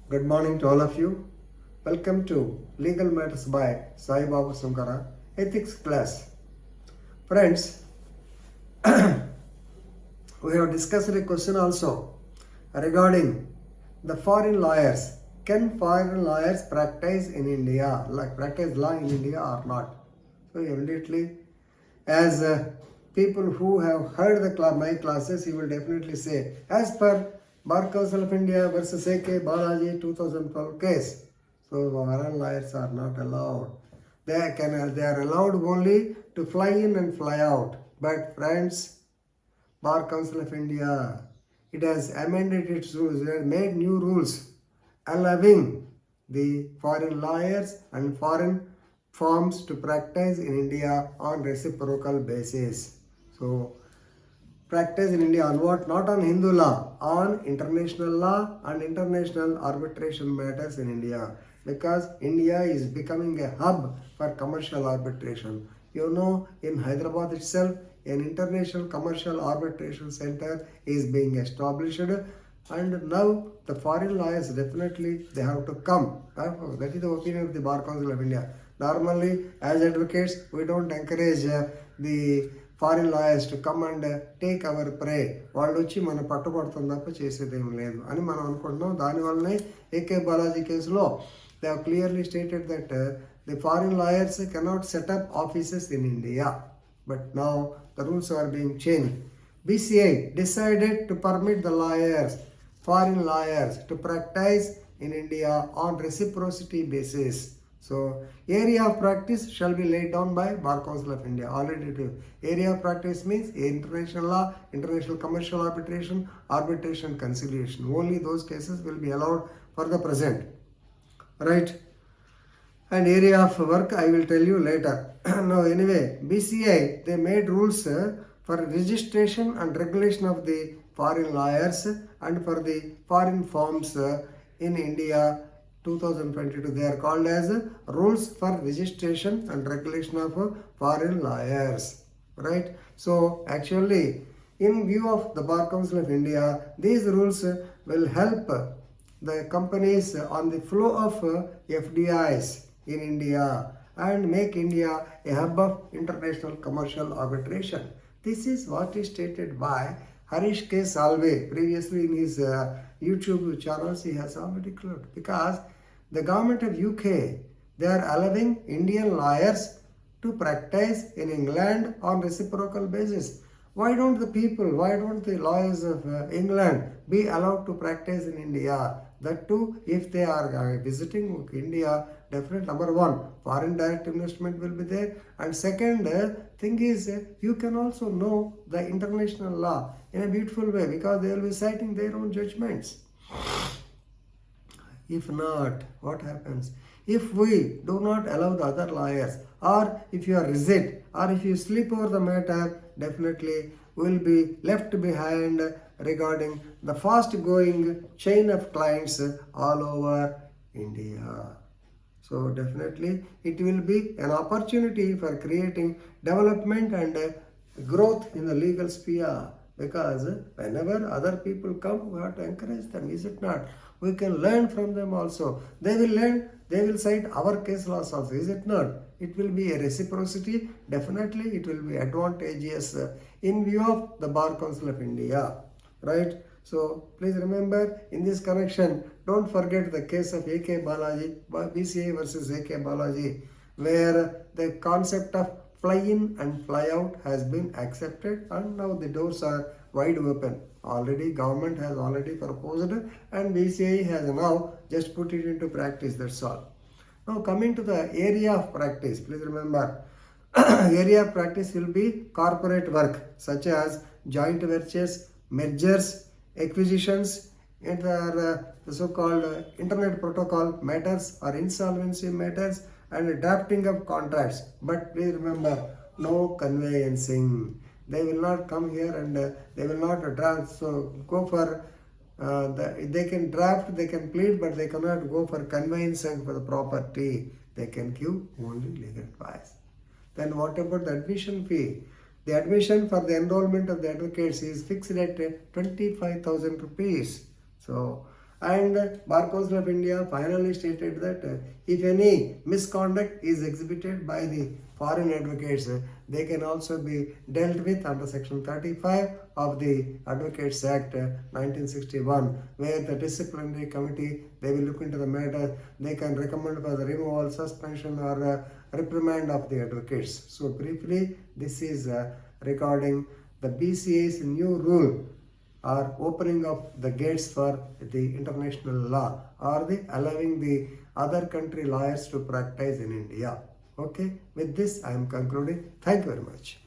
Good morning to all of you. Welcome to Legal Matters by Sai Babu Sunkara Ethics class. Friends, we have discussed a question also regarding the foreign lawyers. Can foreign lawyers practice in India, like practice law in India or not? So immediately, as people who have heard my classes, you will definitely say, as per Bar Council of India versus A.K. Balaji 2012 case, so foreign lawyers are not allowed. They are allowed only to fly in and fly out. But friends, Bar Council of India, it has amended its rules. It has made new rules allowing the foreign lawyers and foreign firms to practice in India on reciprocal basis. So, practice in India on what? Not on Hindu law, on international law and international arbitration matters in India. Because India is becoming a hub for commercial arbitration. You know, in Hyderabad itself, an international commercial arbitration center is being established, and now the foreign lawyers definitely they have to come. That is the opinion of the Bar Council of India. Normally, as advocates, we don't encourage the foreign lawyers to come and take our prey, వాళ్ళు వచ్చి మనం పట్టుబడుతుంది తప్ప చేసేదేం లేదు అని మనం అనుకుంటున్నాం. దానివల్లనే ఏకే బాలాజీ కేసులో they have clearly stated that the foreign lawyers cannot set up offices in India. But now the rules are being change. BCI decided to permit the foreign lawyers to practice in India on reciprocity basis. So, area of practice shall be laid down by Bar Council of India. Already do. Area of practice means international law, international commercial arbitration, arbitration conciliation. Only those cases will be allowed for the present. Right? And area of work I will tell you later. Now anyway, BCI, they made rules for registration and regulation of the foreign lawyers and for the foreign firms in India 2022. They are called as rules for registration and regulation of foreign lawyers. Right? So actually, in view of the Bar Council of India, these rules will help the companies on the flow of FDIs in India and make India a hub of international commercial arbitration. This is what is stated by Harish K. Salve. Previously in his YouTube channels, he has already declared. Because the government of UK, they are allowing Indian lawyers to practice in England on reciprocal basis. Why don't the lawyers of England be allowed to practice in India? That too, if they are visiting India, definitely number one, foreign direct investment will be there. And second thing is, you can also know the international law in a beautiful way because they will be citing their own judgments. If not, what happens? If we do not allow the other lawyers, or if you are rigid, or if you sleep over the matter, definitely we will be left behind regarding the fast-going chain of clients all over India. So definitely it will be an opportunity for creating development and growth in the legal sphere. Because whenever other people come, we have to encourage them, is it not? We can learn from them also. They will learn, they will cite our case laws also, is it not? It will be a reciprocity. Definitely it will be advantageous in view of the Bar Council of India. Right? So please remember, in this connection, don't forget the case of A.K. Balaji, BCI versus A.K. Balaji, where the concept of fly in and fly out has been accepted and now the doors are wide open. Already government has already proposed and BCI has now just put it into practice, that's all. Now coming to the area of practice, please remember, area of practice will be corporate work such as joint ventures, mergers, acquisitions, and the so-called internet protocol matters or insolvency matters and drafting of contracts. But please remember, no conveyancing. They will not come here and they will not draft. So go for they can draft, they can plead, but they cannot go for conveyancing for the property. They can give only legal advice. Then what about the admission fee? The admission for the enrollment of the advocates is fixed at 25,000 rupees. So And Bar Council of India finally stated that if any misconduct is exhibited by the foreign advocates, they can also be dealt with under Section 35 of the Advocates Act 1961, where the disciplinary committee, they will look into the matter, they can recommend for the removal, suspension or reprimand of the advocates. So briefly, this is regarding the BCA's new rule or opening up the gates for the international law, or the allowing the other country lawyers to practice in India. Okay, with this I am concluding. Thank you very much.